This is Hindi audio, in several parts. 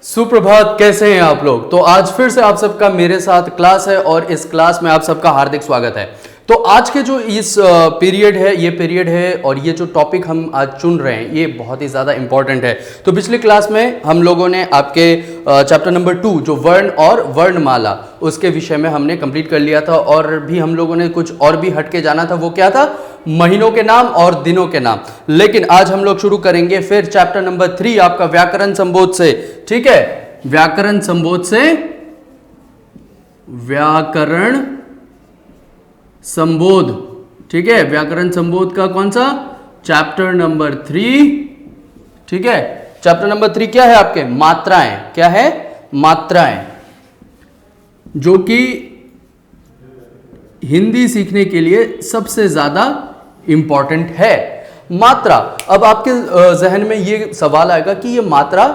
सुप्रभात, कैसे हैं आप लोग। तो आज फिर से आप सबका मेरे साथ क्लास है और इस क्लास में आप सबका हार्दिक स्वागत है। तो आज के जो इस पीरियड है, ये पीरियड है और ये जो टॉपिक हम आज चुन रहे हैं ये बहुत ही ज़्यादा इंपॉर्टेंट है। तो पिछली क्लास में हम लोगों ने आपके चैप्टर नंबर 2 जो वर्ण और वर्णमाला उसके विषय में हमने कंप्लीट कर लिया था और भी हम लोगों ने कुछ और भी हटके जाना था। वो क्या था? महीनों के नाम और दिनों के नाम। लेकिन आज हम लोग शुरू करेंगे फिर चैप्टर नंबर 3 आपका व्याकरण संबोध से। ठीक है, व्याकरण संबोध से, व्याकरण संबोध। ठीक है, व्याकरण संबोध का कौन सा? Chapter number 3। ठीक है, चैप्टर नंबर 3 क्या है आपके? मात्राएं। क्या है? मात्राएं, जो कि हिंदी सीखने के लिए सबसे ज्यादा इंपॉर्टेंट है। मात्रा। अब आपके जहन में ये सवाल आएगा कि ये मात्रा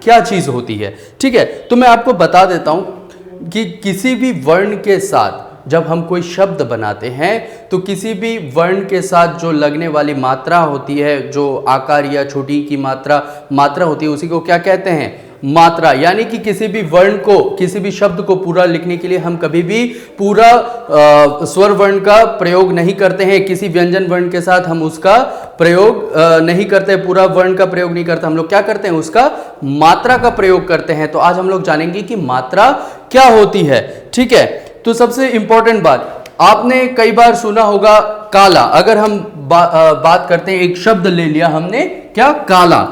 क्या चीज होती है। ठीक है, तो मैं आपको बता देता हूं कि किसी भी वर्ण के साथ जब हम कोई शब्द बनाते हैं तो किसी भी वर्ण के साथ जो लगने वाली मात्रा होती है, जो आकार या छोटी की मात्रा होती है, उसी को क्या कहते हैं? मात्रा। यानी कि किसी भी वर्ण को, किसी भी शब्द को पूरा लिखने के लिए हम कभी भी पूरा स्वर वर्ण का प्रयोग नहीं करते हैं। किसी व्यंजन वर्ण के साथ हम उसका प्रयोग नहीं करते, पूरा वर्ण का प्रयोग नहीं करते। हम लोग क्या करते हैं? उसका मात्रा का प्रयोग करते हैं। तो आज हम लोग जानेंगे कि मात्रा क्या होती है। ठीक है, तो सबसे इंपॉर्टेंट बात, आपने कई बार सुना होगा काला। अगर हम बात करते हैं, एक शब्द ले लिया हमने, क्या? काला।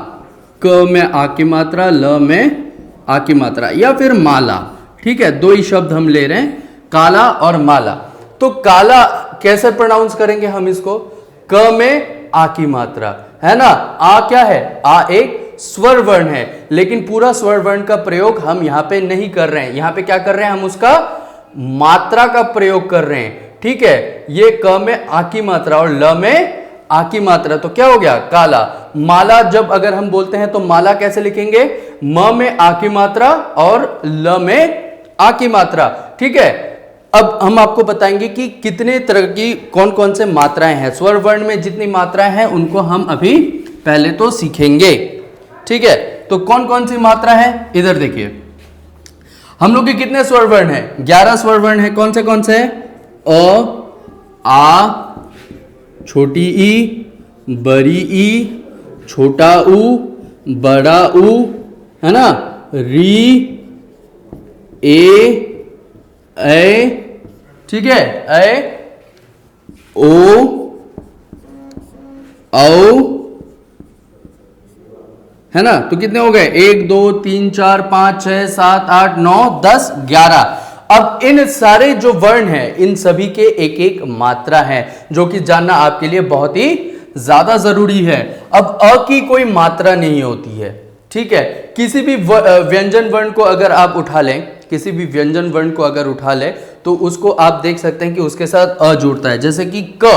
क में आ की मात्रा, ल में आ की मात्रा, या फिर माला। ठीक है, दो ही शब्द हम ले रहे हैं, काला और माला। तो काला कैसे प्रोनाउंस करेंगे हम इसको? क में आ की मात्रा, है ना। आ क्या है? आ एक स्वर वर्ण है, लेकिन पूरा स्वर वर्ण का प्रयोग हम यहां पे नहीं कर रहे हैं। यहां पे क्या कर रहे हैं? हम उसका मात्रा का प्रयोग कर रहे हैं। ठीक है, ये क में आ की मात्रा और ल में आ की मात्रा, तो क्या हो गया? काला। माला जब अगर हम बोलते हैं तो माला कैसे लिखेंगे? म में आ की मात्रा और ल में आ की मात्रा। ठीक है, अब हम आपको बताएंगे कि कितने तरह की कौन कौन से मात्राएं हैं। स्वर वर्ण में जितनी मात्राएं हैं उनको हम अभी पहले तो सीखेंगे। ठीक है, तो कौन कौन सी मात्रा है? इधर देखिए, हम लोग के कितने स्वर वर्ण हैं? 11 स्वर वर्ण हैं। कौन से? अ, आ, छोटी ई, बड़ी ई, छोटा ऊ, बड़ा ऊ, है ना, री, ए, ठीक है, ओ, औ, है ना। तो कितने हो गए? 1 2 3 4 5 6 7 8 9 10 11। अब इन सारे जो वर्ण हैं, इन सभी के एक एक मात्रा है, जो कि जानना आपके लिए बहुत ही ज्यादा जरूरी है। अब अ की कोई मात्रा नहीं होती है। ठीक है, किसी भी व्यंजन वर्ण को अगर आप उठा लें, किसी भी व्यंजन वर्ण को अगर उठा लें तो उसको आप देख सकते हैं कि उसके साथ अ जुड़ता है। जैसे कि क।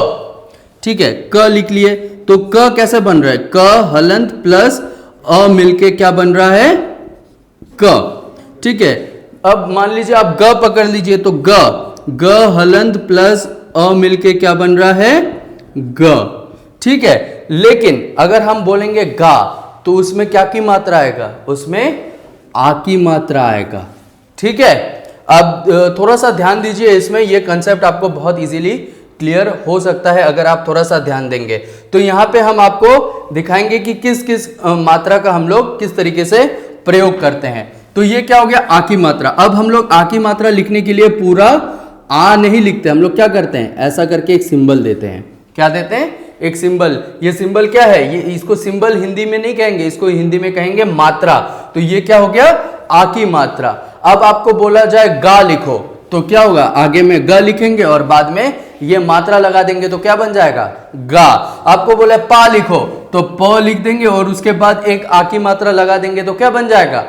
ठीक है, क लिख लिए तो क कैसे बन रहा है? क हलंत प्लस अ मिलके क्या बन रहा है? क। ठीक है, अब मान लीजिए आप ग पकड़ लीजिए तो ग हलंत प्लस अ मिलके क्या बन रहा है? ग। ठीक है, लेकिन अगर हम बोलेंगे गा तो उसमें क्या की मात्रा आएगा? उसमें आ की मात्रा आएगा। ठीक है, अब थोड़ा सा ध्यान दीजिए इसमें, यह कंसेप्ट आपको बहुत इजीली क्लियर हो सकता है अगर आप थोड़ा सा ध्यान देंगे। तो यहां पे हम आपको दिखाएंगे कि किस किस मात्रा का हम लोग किस तरीके से प्रयोग करते हैं। तो ये क्या हो गया? आ की मात्रा। अब हम लोग आ की मात्रा लिखने के लिए पूरा आ नहीं लिखते, हम लोग क्या करते हैं? ऐसा करके एक सिंबल देते हैं। क्या देते हैं? एक सिंबल। ये सिंबल क्या है? ये इसको सिंबल हिंदी में नहीं कहेंगे, इसको हिंदी में कहेंगे मात्रा। तो ये क्या हो गया? आ की मात्रा। अब आपको बोला जाए गा लिखो तो क्या होगा? आगे में ग लिखेंगे और बाद में ये मात्रा लगा देंगे तो क्या बन जाएगा? गा। आपको बोला पा लिखो तो प लिख देंगे और उसके बाद एक आ की मात्रा लगा देंगे तो क्या बन जाएगा?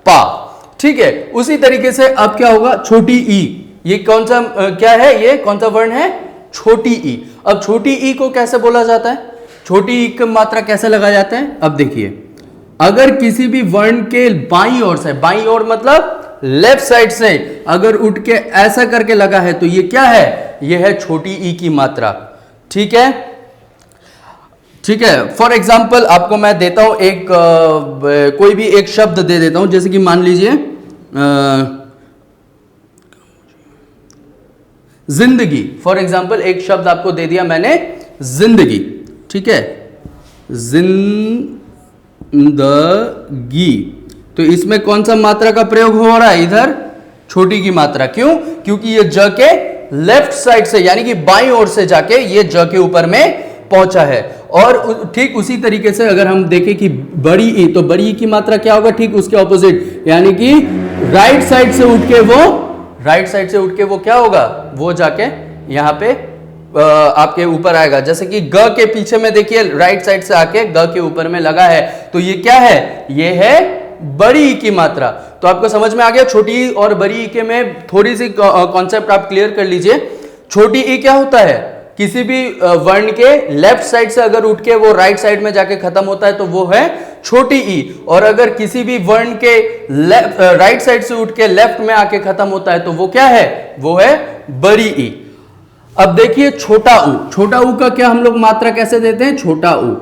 पा। ठीक है, उसी तरीके से अब क्या होगा? छोटी ई। ये कौन सा क्या है? ये कौन सा वर्ण है? छोटी ई। अब छोटी ई को कैसे बोला जाता है? छोटी ई की मात्रा कैसे लगाया जाता है? अब देखिए, अगर किसी भी वर्ण के बाईं ओर से, बाईं ओर मतलब लेफ्ट साइड से अगर उठ के ऐसा करके लगा है तो ये क्या है? ये है छोटी ई की मात्रा। ठीक है, ठीक है। फॉर एग्जाम्पल आपको मैं देता हूं एक कोई भी एक शब्द दे देता हूं, जैसे कि मान लीजिए जिंदगी। फॉर एग्जाम्पल एक शब्द आपको दे दिया मैंने, जिंदगी। ठीक है, जिंदगी। तो इसमें कौन सा मात्रा का प्रयोग हो रहा है? इधर छोटी की मात्रा। क्यों? क्योंकि ये ज के लेफ्ट साइड से यानी कि बाईं ओर से जाके ये ज के ऊपर में पहुंचा है। और ठीक उसी तरीके से अगर हम देखें कि बड़ी ई, तो बड़ी ई की मात्रा क्या होगा? ठीक उसके ऑपोजिट, यानी कि राइट साइड से उठ के वो क्या होगा? वो जाके यहां पे आपके ऊपर आएगा। जैसे कि ग के पीछे में देखिए राइट साइड से आके ग के ऊपर में लगा है, तो ये क्या है? ये है बड़ी ई की मात्रा। तो आपको समझ में आ गया छोटी ई और बड़ी ई के में थोड़ी सी कॉन्सेप्ट आप क्लियर कर लीजिए। छोटी ई क्या होता है? किसी भी वर्ण के लेफ्ट साइड से अगर उठ के वो राइट साइड में जाके खत्म होता है तो वो है छोटी ई। और अगर किसी भी वर्ण के राइट साइड से उठ के लेफ्ट में आके खत्म होता है तो वो क्या है? वो है बड़ी ई। अब देखिए छोटा ऊ। छोटा ऊ का क्या हम लोग मात्रा कैसे देते हैं? छोटा ऊ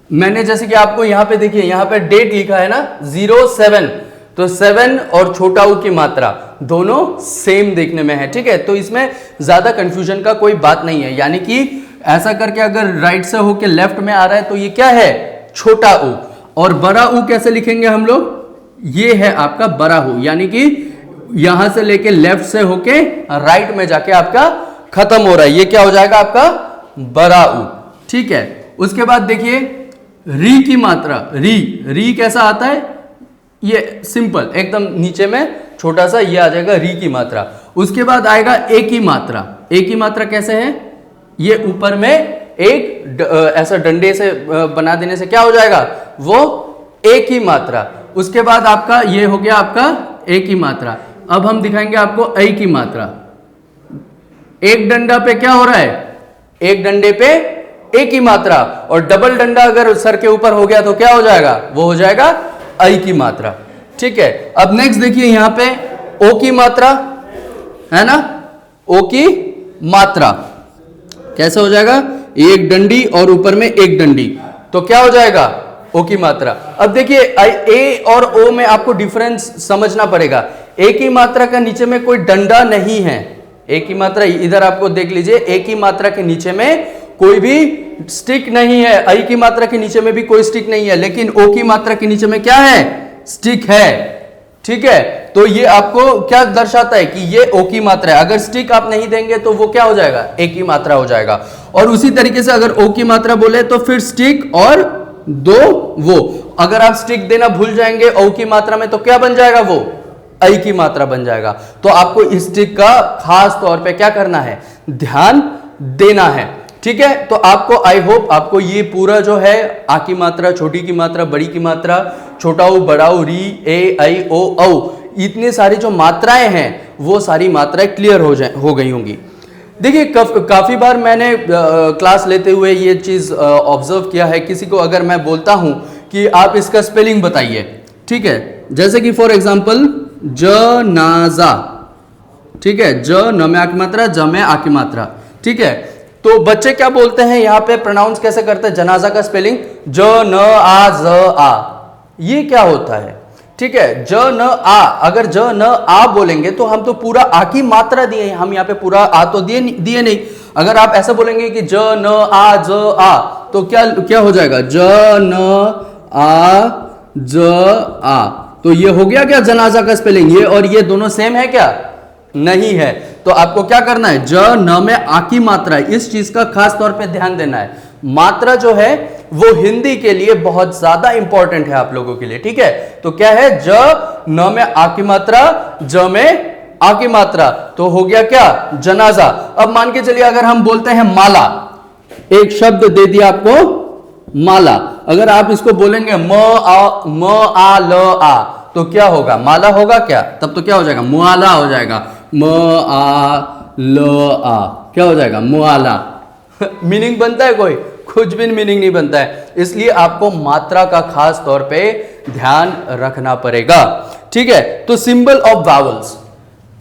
मैंने जैसे कि आपको यहां पे देखिए, यहां पे डेट लिखा है ना 07, तो 7 और छोटा ऊ की मात्रा दोनों सेम देखने में है। ठीक है, तो इसमें ज्यादा कंफ्यूजन का कोई बात नहीं है। यानी कि ऐसा करके अगर राइट से होके लेफ्ट में आ रहा है तो ये क्या है? छोटा ऊ। और बड़ा ऊ कैसे लिखेंगे हम लोग? ये है आपका बड़ा ऊ, यानी कि यहां से लेके लेफ्ट से होके राइट में जाके आपका खत्म हो रहा है, ये क्या हो जाएगा? आपका बड़ा ऊ। ठीक है, उसके बाद देखिए री की मात्रा। री कैसा आता है? ये सिंपल एकदम नीचे में छोटा सा ये आ जाएगा री की मात्रा। उसके बाद आएगा ए की मात्रा। ए की मात्रा कैसे है? ये ऊपर में एक ऐसा डंडे से बना देने से क्या हो जाएगा? वो ए की मात्रा। उसके बाद आपका ये हो गया आपका ए की मात्रा। अब हम दिखाएंगे आपको ऐ की मात्रा। एक डंडा पे क्या हो रहा है? एक डंडे पे ए की मात्रा, और डबल डंडा अगर सर के ऊपर हो गया तो क्या हो जाएगा? वो हो जाएगा ऐ की मात्रा। ठीक है, अब नेक्स्ट देखिए यहां पे ओ की मात्रा है ना। ओ की मात्रा कैसे हो जाएगा? एक डंडी और ऊपर में एक डंडी, तो क्या हो जाएगा? ओ की मात्रा। अब देखिए ए और ओ में आपको डिफरेंस समझना पड़ेगा। ए की मात्रा का नीचे में कोई डंडा नहीं है। ए की मात्रा इधर आपको देख लीजिए, ए की मात्रा के नीचे में कोई भी स्टिक नहीं है, ऐ की मात्रा के नीचे में भी कोई स्टिक नहीं है, लेकिन ओ की मात्रा के नीचे में क्या है? स्टिक है। ठीक है, तो ये आपको क्या दर्शाता है कि ये ओ की मात्रा है। अगर स्टिक आप नहीं देंगे तो वो क्या हो जाएगा? ए की मात्रा हो जाएगा। और उसी तरीके से अगर ओ की मात्रा बोले तो फिर स्टिक और दो वो। अगर आप स्टिक देना भूल जाएंगे ओ की मात्रा में तो क्या बन जाएगा? वो ऐ की मात्रा बन जाएगा। तो आपको इस स्टिक का खास तौर पे क्या करना है? ध्यान देना है। ठीक है, तो आपको आई होप आपको ये पूरा जो है आ की मात्रा, छोटी की मात्रा, बड़ी की मात्रा, छोटा ऊ, बड़ा ऊ, री, ए, ऐ, ओ, औ, इतनी सारी जो मात्राएं हैं वो सारी मात्राएं क्लियर हो गई होंगी। देखिए काफी बार मैंने क्लास लेते हुए ये चीज ऑब्जर्व किया है। किसी को अगर मैं बोलता हूं कि आप इसका स्पेलिंग बताइए, ठीक है, जैसे कि फॉर एग्जांपल जनाजा। ठीक है, ज न में आ की मात्रा, ज में आ की मात्रा। ठीक है, तो बच्चे क्या बोलते हैं यहाँ पे प्रोनाउंस कैसे करते हैं? जनाजा का स्पेलिंग ज न आ ज आ। ये क्या होता है? ठीक है, ज न आ। अगर ज न आ बोलेंगे तो हम तो पूरा आ की मात्रा दिए, हम यहाँ पे पूरा आ तो दिए नहीं। अगर आप ऐसा बोलेंगे कि ज न आ ज आ, तो क्या हो जाएगा? ज न आ ज आ। तो ये हो गया क्या जनाजा का स्पेलिंग? ये और ये दोनों सेम है क्या? नहीं है। तो आपको क्या करना है? ज न में आ की मात्रा, इस चीज का खास तौर पे ध्यान देना है। मात्रा जो है वो हिंदी के लिए बहुत ज्यादा इंपॉर्टेंट है आप लोगों के लिए। ठीक है, तो क्या है? ज न में आ की मात्रा, ज में आ की मात्रा, तो हो गया क्या? जनाजा। अब मान के चलिए अगर हम बोलते हैं माला, एक शब्द दे दिया आपको माला। अगर आप इसको बोलेंगे म आ ल आ, तो क्या होगा? माला होगा क्या? तब तो क्या हो जाएगा? मुआला हो जाएगा। म आ ल आ क्या हो जाएगा? मुआला। मीनिंग बनता है कोई? कुछ भी मीनिंग नहीं बनता है। इसलिए आपको मात्रा का खास तौर पे ध्यान रखना पड़ेगा। ठीक है, तो सिंबल ऑफ वावल्स,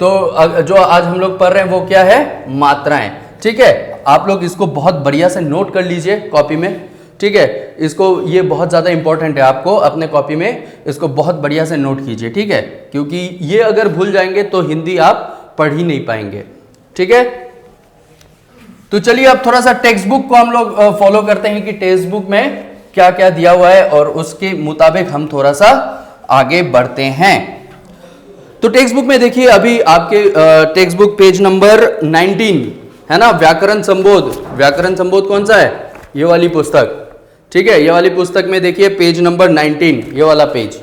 तो जो आज हम लोग पढ़ रहे हैं वो क्या है? मात्राएं। ठीक है, आप लोग इसको बहुत बढ़िया से नोट कर लीजिए कॉपी में। फॉर एग्जाम्पल ठीक है, इसको ये बहुत ज़्यादा इंपॉर्टेंट है, आपको अपने कॉपी में इसको बहुत बढ़िया से नोट कीजिए, ठीक है, क्योंकि ये अगर भूल जाएंगे तो हिंदी आप पढ़ ही नहीं पाएंगे, ठीक है। तो चलिए अब थोड़ा सा टेक्स्ट बुक को हम लोग फॉलो करते हैं कि टेक्स्ट बुक में क्या क्या दिया हुआ है और उसके मुताबिक हम थोड़ा सा आगे बढ़ते हैं। तो टेक्स्ट बुक में देखिए अभी आपके टेक्स्ट बुक पेज नंबर 19 है ना, व्याकरण संबोध। व्याकरण संबोध कौन सा है? ये वाली पुस्तक, ठीक है, ये वाली पुस्तक में देखिए पेज नंबर 19, ये वाला पेज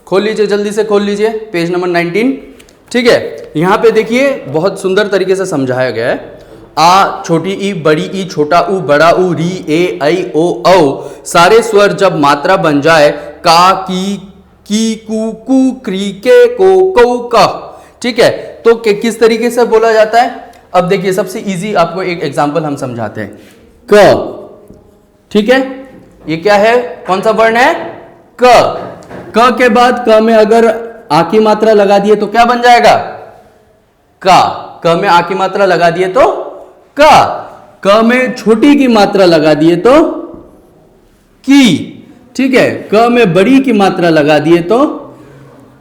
खोल लीजिए, जल्दी से खोल लीजिए पेज नंबर 19, ठीक है। यहां पे देखिए बहुत सुंदर तरीके से समझाया गया है। आ, छोटी ई, बड़ी ई, छोटा ऊ, बड़ा ऊ, री, ए, ऐ, ओ, औ सारे स्वर जब मात्रा बन जाए, का, की, कू, क्री, के, को, कौ, कह, ठीक है, तो किस तरीके से बोला जाता है? अब देखिए सबसे इजी आपको एक एग्जांपल हम समझाते हैं। क, ठीक है, ये क्या है, कौन सा वर्ण है? क के बाद क में अगर आ की मात्रा लगा दिए तो क्या बन जाएगा? का। क में आ की मात्रा लगा दिए तो का। क में छोटी की मात्रा लगा दिए तो की, ठीक है। क में बड़ी की मात्रा लगा दिए तो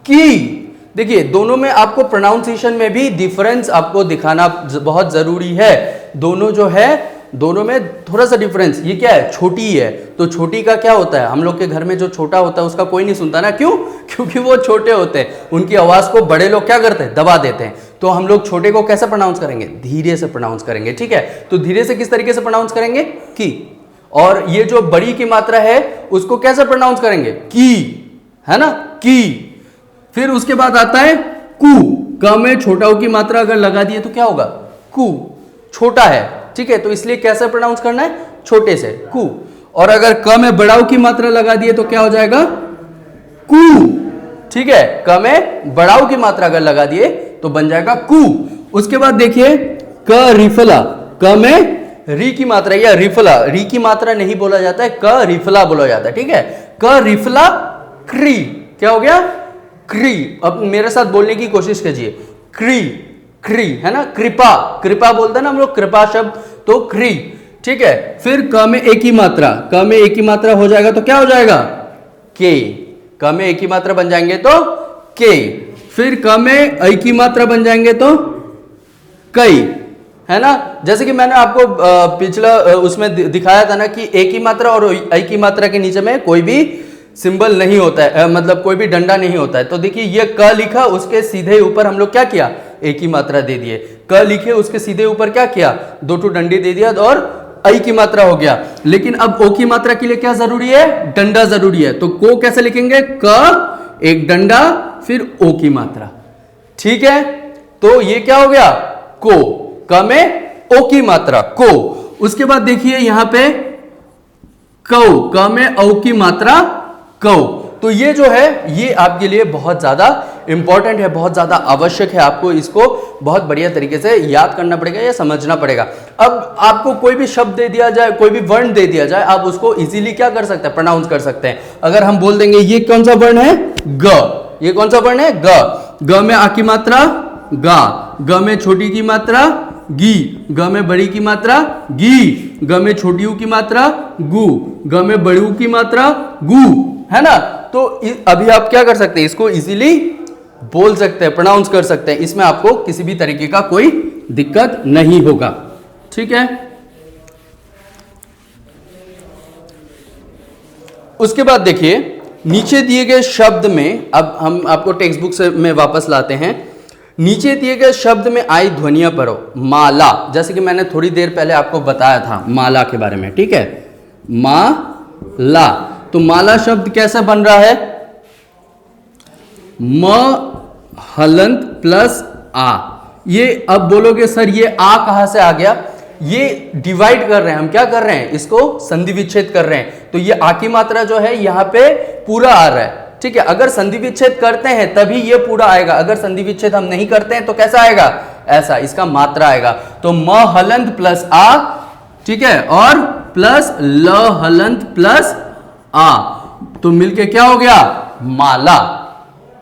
की। देखिए दोनों में आपको प्रोनाउंसिएशन में भी डिफरेंस आपको दिखाना बहुत जरूरी है। दोनों जो है, दोनों में थोड़ा सा डिफरेंस। ये क्या है? छोटी है, तो छोटी का क्या होता है? हम लोग के घर में जो छोटा होता है उसका कोई नहीं सुनता ना, क्यों? क्योंकि वो छोटे होते हैं, उनकी आवाज को बड़े लोग क्या करते हैं? दबा देते हैं। तो हम लोग छोटे को कैसे प्रोनाउंस करेंगे? धीरे से प्रोनाउंस करेंगे, ठीक है। तो धीरे से किस तरीके से प्रोनाउंस करेंगे? की। और ये जो बड़ी की मात्रा है उसको कैसे प्रोनाउंस करेंगे? की, है ना, की। फिर उसके बाद आता है कू। क में छोटा की मात्रा अगर लगा दिए तो क्या होगा? कू, छोटा है, ठीक है, तो इसलिए कैसे प्रोनाउंस करना है? छोटे से, कू। और अगर क में बड़ाऊ की मात्रा लगा दिए तो क्या हो जाएगा? कू, ठीक है। क में बड़ाऊ की मात्रा अगर लगा दिए तो बन जाएगा कू। उसके बाद देखिए क रिफला। क में री की मात्रा या रिफला, री की मात्रा नहीं बोला जाता है, क रिफला बोला जाता है, ठीक है। क रिफला क्री, क्या हो गया? क्री। अब मेरे साथ बोलने की कोशिश कीजिए, क्री, क्री, है ना। कृपा, कृपा बोलते हैं ना हम लोग, कृपा शब्द, तो क्री, ठीक है। फिर क में एक ही मात्रा, क में एक ही मात्रा हो जाएगा तो क्या हो जाएगा? के। क में एक ही मात्रा बन जाएंगे तो के। फिर क में ऐ की मात्रा बन जाएंगे तो कई, है ना। जैसे कि मैंने आपको पिछला उसमें दिखाया था ना कि एक ही मात्रा और ऐ की मात्रा के नीचे में कोई भी सिंबल नहीं होता है, मतलब कोई भी डंडा नहीं होता है। तो देखिए ये क लिखा, उसके सीधे ऊपर हम लोग क्या किया? एक ही मात्रा दे दिए। क लिखे, उसके सीधे ऊपर क्या किया? दो ठो डंडी दे दिया और ऐ की मात्रा हो गया। लेकिन अब ओ की मात्रा के लिए क्या जरूरी है? डंडा जरूरी है। तो को कैसे लिखेंगे? क, एक डंडा, फिर ओ की मात्रा, ठीक है। तो ये क्या हो गया? को। क में ओ की मात्रा, को। उसके बाद देखिए यहां पे कौ, क में औ की मात्रा, कौ। तो ये जो है ये आपके लिए बहुत ज्यादा इंपॉर्टेंट है, बहुत ज्यादा आवश्यक है। आपको इसको बहुत बढ़िया तरीके से याद करना पड़ेगा या समझना पड़ेगा। अब आपको कोई भी शब्द दे दिया जाए, कोई भी वर्ण दे दिया जाए, आप उसको इजीली क्या कर सकते हैं? प्रोनाउंस कर सकते हैं। अगर हम बोल देंगे ये कौन सा वर्ण है? ग। ये कौन सा वर्ण है? ग। ग में आ की मात्रा गा, ग में छोटी की मात्रा गी, ग में बड़ी की मात्रा गी, ग में छोटी ऊ की मात्रा गु, ग में बड़ी ऊ की मात्रा गु, है ना। तो अभी आप क्या कर सकते हैं? इसको इजीली बोल सकते हैं, प्रोनाउंस कर सकते हैं। इसमें आपको किसी भी तरीके का कोई दिक्कत नहीं होगा, ठीक है। उसके बाद देखिए नीचे दिए गए शब्द में, अब हम आपको टेक्स्ट बुक से में वापस लाते हैं। नीचे दिए गए शब्द में आई ध्वनियां पढ़ो। माला, जैसे कि मैंने थोड़ी देर पहले आपको बताया था माला के बारे में, ठीक है। माला, तो माला शब्द कैसा बन रहा है? म हलंत प्लस आ। ये अब बोलोगे सर ये आ कहां से आ गया? ये डिवाइड कर रहे हैं हम, क्या कर रहे हैं? इसको संधि विच्छेद कर रहे हैं। तो ये आ की मात्रा जो है यहाँ पे पूरा आ रहा है, ठीक है। अगर संधि विच्छेद करते हैं तभी ये पूरा आएगा, अगर संधि विच्छेद हम नहीं करते हैं तो कैसा आएगा? ऐसा, इसका मात्रा आएगा। तो म हलंत प्लस आ, ठीक है, और प्लस ल हलंत प्लस आ, तो मिलके क्या हो गया? माला,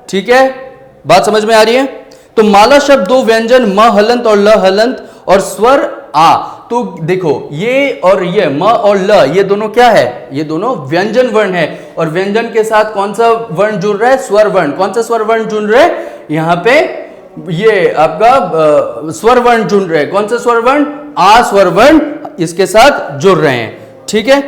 ठीक है। बात समझ में आ रही है? तो माला शब्द दो व्यंजन म हलंत और ल हलंत और स्वर आ। तो देखो ये और ये म और ल ये दोनों क्या है, ये दोनों व्यंजन वर्ण है, और व्यंजन के साथ कौन सा वर्ण जुड़ रहा है, स्वर वर्ण। कौन सा स्वर वर्ण जुड़ रहा है, यहाँ पे ये आपका स्वर वर्ण जुड़ रहे हैं। कौन सा स्वर वर्ण, आ स्वर वर्ण इसके साथ जुड़ रहे हैं। ठीक है,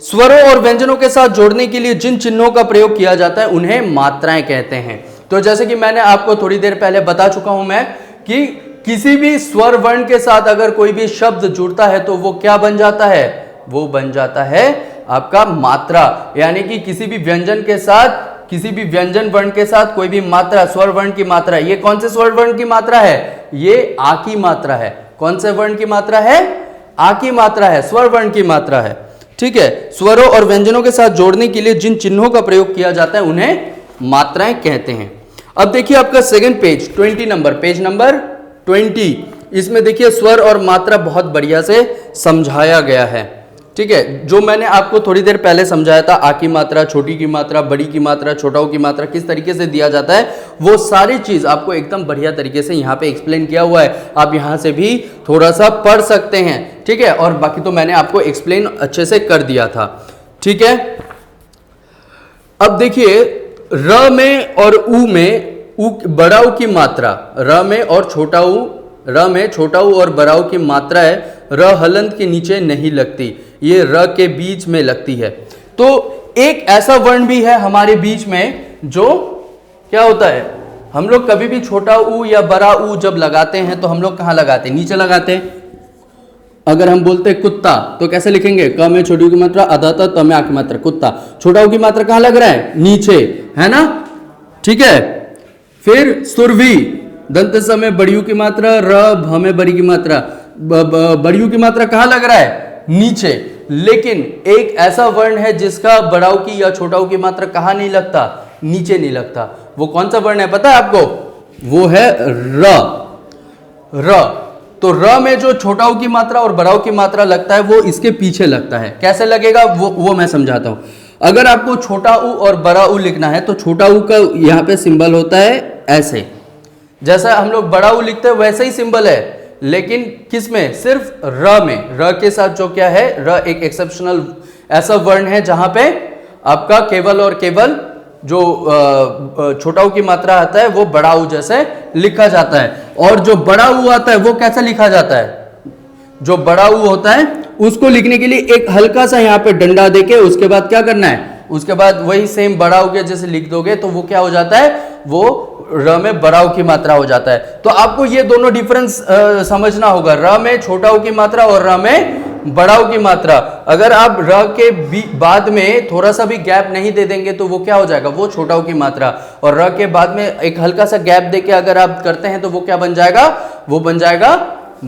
स्वरों और व्यंजनों के साथ जोड़ने के लिए जिन चिन्हों का प्रयोग किया जाता है उन्हें मात्राएं कहते हैं। तो जैसे कि मैंने आपको थोड़ी देर पहले बता चुका हूं मैं कि किसी भी स्वर वर्ण के साथ अगर कोई भी शब्द जुड़ता है तो वो क्या बन जाता है, वो बन जाता है आपका मात्रा। यानी कि किसी भी व्यंजन के साथ, किसी भी व्यंजन वर्ण के साथ कोई भी मात्रा, स्वर वर्ण की मात्रा, ये कौन से स्वर वर्ण की मात्रा है, ये आ की मात्रा है। कौन से वर्ण की मात्रा है, आ की मात्रा है, स्वर वर्ण की मात्रा है। ठीक है, स्वरों और व्यंजनों के साथ जोड़ने के लिए जिन चिन्हों का प्रयोग किया जाता है उन्हें मात्राएं कहते हैं। अब देखिए आपका second page 20 number, page number 20, इसमें देखिए स्वर और मात्रा बहुत बढ़िया से समझाया गया है। ठीक है, जो मैंने आपको थोड़ी देर पहले समझाया था, आ की मात्रा, छोटी की मात्रा, बड़ी की मात्रा, छोटाओं की मात्रा किस तरीके से दिया जाता है, वो सारी चीज आपको एकदम बढ़िया तरीके से यहाँ पे एक्सप्लेन किया हुआ है। आप यहाँ से भी थोड़ा सा पढ़ सकते हैं। ठीक है, और बाकी तो मैंने आपको एक्सप्लेन अच्छे से कर दिया था। ठीक है, अब देखिए र में और उ में, उ बड़ा उ की मात्रा, र में और छोटा उ, र में छोटा उ और बड़ा उ की मात्रा है, र हलंत के नीचे नहीं लगती, ये र के बीच में लगती है। तो एक ऐसा वर्ण भी है हमारे बीच में जो क्या होता है, हम लोग कभी भी छोटा उ या बड़ा उ जब लगाते हैं तो हम लोग कहाँ लगाते हैं, नीचे लगाते हैं। अगर हम बोलते हैं कुत्ता तो कैसे लिखेंगे, क में छोटी उ की मात्रा, अधता त में आ की मात्रा, कुत्ता। छोटा उ की मात्रा कहाँ लग रहा है, नीचे, है ना। ठीक है, फिर सुरभि, दंत स में बड़ी उ की मात्रा, र भ में बड़ी की मात्रा, बड़ी उ की मात्रा कहाँ लग रहा है, नीचे। लेकिन एक ऐसा वर्ण है जिसका बड़ा उ की या छोटा उ की मात्रा कहाँ नहीं लगता, नीचे नहीं लगता। वो कौन सा वर्ण है पता है आपको, वो है र। र, तो र में जो छोटा उ की मात्रा और बड़ा उ की मात्रा लगता है वो इसके पीछे लगता है। कैसे लगेगा वो मैं समझाता हूं। अगर आपको छोटा उ और बड़ा उ लिखना है तो छोटा उ का यहाँ पे सिंबल होता है ऐसे, जैसा हम लोग बड़ा उ लिखते हैं वैसे ही सिंबल है, लेकिन किस में, सिर्फ र में। र के साथ जो क्या है, र एक एक्सेप्शनल ऐसा वर्ण है जहां पे आपका केवल और केवल जो छोटा उ की मात्रा आता है वो बड़ा उ जैसे लिखा जाता है, और जो बड़ा उ आता है वो कैसे लिखा जाता है, जो बड़ा उ होता है उसको लिखने के लिए एक हल्का सा यहाँ पे डंडा देके उसके बाद क्या करना है, उसके बाद वही सेम बड़ा उ के जैसे लिख दोगे तो वो क्या हो जाता है, वो र में बड़ा उ की मात्रा हो जाता है। तो आपको ये दोनों डिफरेंस समझना होगा, र में छोटा उ की मात्रा और र में बड़ा उ की मात्रा। अगर आप र के बाद में थोड़ा सा भी गैप नहीं दे देंगे तो वो क्या हो जाएगा, वो छोटा उ की मात्रा, और र के बाद में एक हल्का सा गैप देके अगर आप करते हैं तो वो क्या बन जाएगा, वो बन जाएगा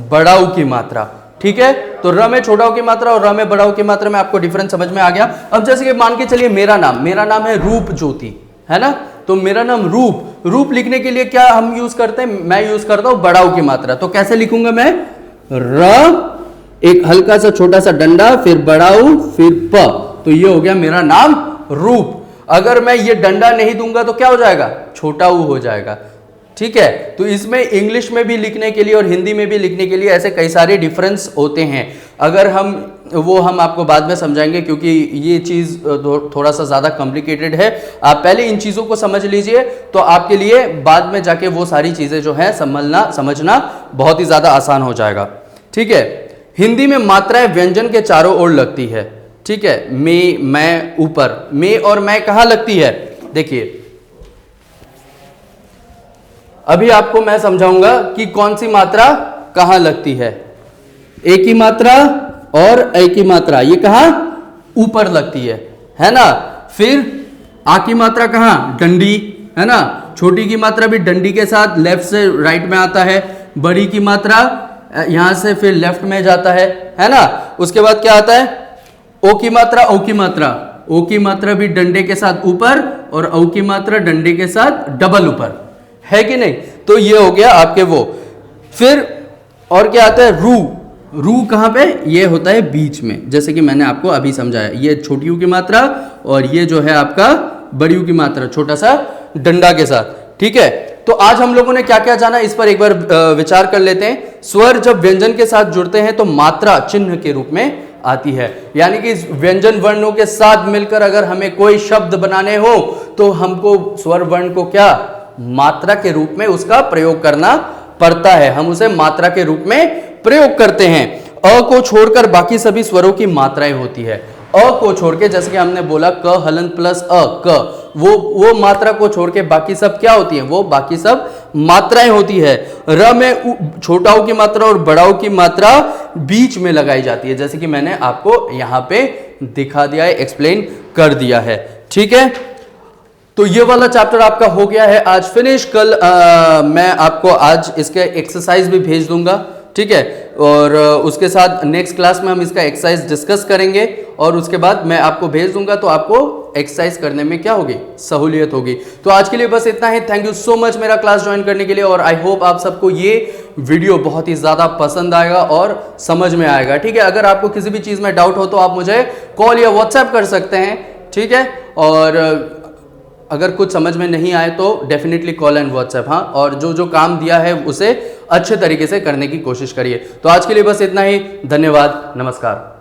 बड़ा उ की मात्रा। ठीक है, तो र में छोटा उ की मात्रा और र में बड़ा उ की मात्रा में आपको डिफरेंस समझ में आ गया। अब जैसे कि मान के चलिए मेरा नाम है रूप ज्योति, है ना। तो मेरा नाम रूप लिखने के लिए क्या हम यूज करते हैं, मैं यूज करता हूं बड़ा उ की मात्रा। तो कैसे लिखूंगा मैं, र एक हल्का सा छोटा सा डंडा, फिर बड़ा उ, फिर प, तो ये हो गया मेरा नाम रूप। अगर मैं ये डंडा नहीं दूंगा तो क्या हो जाएगा, छोटा उ हो जाएगा। ठीक है, तो इसमें इंग्लिश में भी लिखने के लिए और हिंदी में भी लिखने के लिए ऐसे कई सारे डिफरेंस होते हैं। अगर हम आपको बाद में समझाएंगे क्योंकि ये चीज़ थोड़ा सा ज़्यादा कॉम्प्लिकेटेड है। आप पहले इन चीज़ों को समझ लीजिए तो आपके लिए बाद में जाके वो सारी चीज़ें जो है समझना बहुत ही ज़्यादा आसान हो जाएगा। ठीक है, हिंदी में मात्राएं व्यंजन के चारों ओर लगती है। ठीक है, में, मैं, ऊपर, में और मैं कहाँ लगती है, देखिए अभी आपको मैं समझाऊंगा कि कौन सी मात्रा कहां लगती है। ए की मात्रा और ए की मात्रा ये कहां, ऊपर लगती है ना। फिर आ की मात्रा कहां, डंडी, है ना। छोटी की मात्रा भी डंडी के साथ लेफ्ट से राइट में आता है। बड़ी की मात्रा यहां से फिर लेफ्ट में जाता है ना। उसके बाद क्या आता है, ओ की मात्रा, ओ की मात्रा, ओ की मात्रा भी डंडे के साथ ऊपर और औ की मात्रा डंडे के साथ डबल ऊपर, है कि नहीं। तो ये हो गया आपके वो। फिर और क्या आता है, रू कहां पे, ये होता है बीच में, जैसे कि मैंने आपको अभी समझाया। ये छोटी ऊ की मात्रा और ये जो है आपका बड़ी ऊ की मात्रा, छोटा सा डंडा के साथ। ठीक है, तो आज हम लोगों ने क्या क्या जाना, इस पर एक बार विचार कर लेते हैं। स्वर जब व्यंजन के साथ जुड़ते हैं तो मात्रा चिन्ह के रूप में आती है, यानी कि व्यंजन वर्णों के साथ मिलकर अगर हमें कोई शब्द बनाने हो तो हमको स्वर वर्ण को क्या मात्रा के रूप में उसका प्रयोग करना पड़ता है, हम उसे मात्रा के रूप में प्रयोग करते हैं। अ को छोड़कर बाकी सभी स्वरों की मात्राएं होती है। अ को छोड़ के, जैसे कि हमने बोला क हलन प्लस अ क, वो मात्रा को छोड़ के बाकी सब क्या होती है, वो बाकी सब मात्राएं होती है। र में छोटाओं की मात्रा और बड़ाओं की मात्रा बीच में लगाई जाती है, जैसे कि मैंने आपको यहां पे दिखा दिया है, एक्सप्लेन कर दिया है। ठीक है, तो ये वाला चैप्टर आपका हो गया है आज फिनिश। कल मैं आपको आज इसके एक्सरसाइज भी भेज दूंगा, ठीक है, और उसके साथ नेक्स्ट क्लास में हम इसका एक्सरसाइज डिस्कस करेंगे और उसके बाद मैं आपको भेज दूंगा, तो आपको एक्सरसाइज करने में क्या होगी, सहूलियत होगी। तो आज के लिए बस इतना ही। थैंक यू सो मच मेरा क्लास ज्वाइन करने के लिए, और आई होप आप सबको ये वीडियो बहुत ही ज़्यादा पसंद आएगा और समझ में आएगा। ठीक है, अगर आपको किसी भी चीज़ में डाउट हो तो आप मुझे कॉल या व्हाट्सएप कर सकते हैं। ठीक है, और अगर कुछ समझ में नहीं आए तो डेफिनेटली कॉल एंड व्हाट्सएप, हाँ, और जो जो काम दिया है उसे अच्छे तरीके से करने की कोशिश करिए। तो आज के लिए बस इतना ही। धन्यवाद, नमस्कार।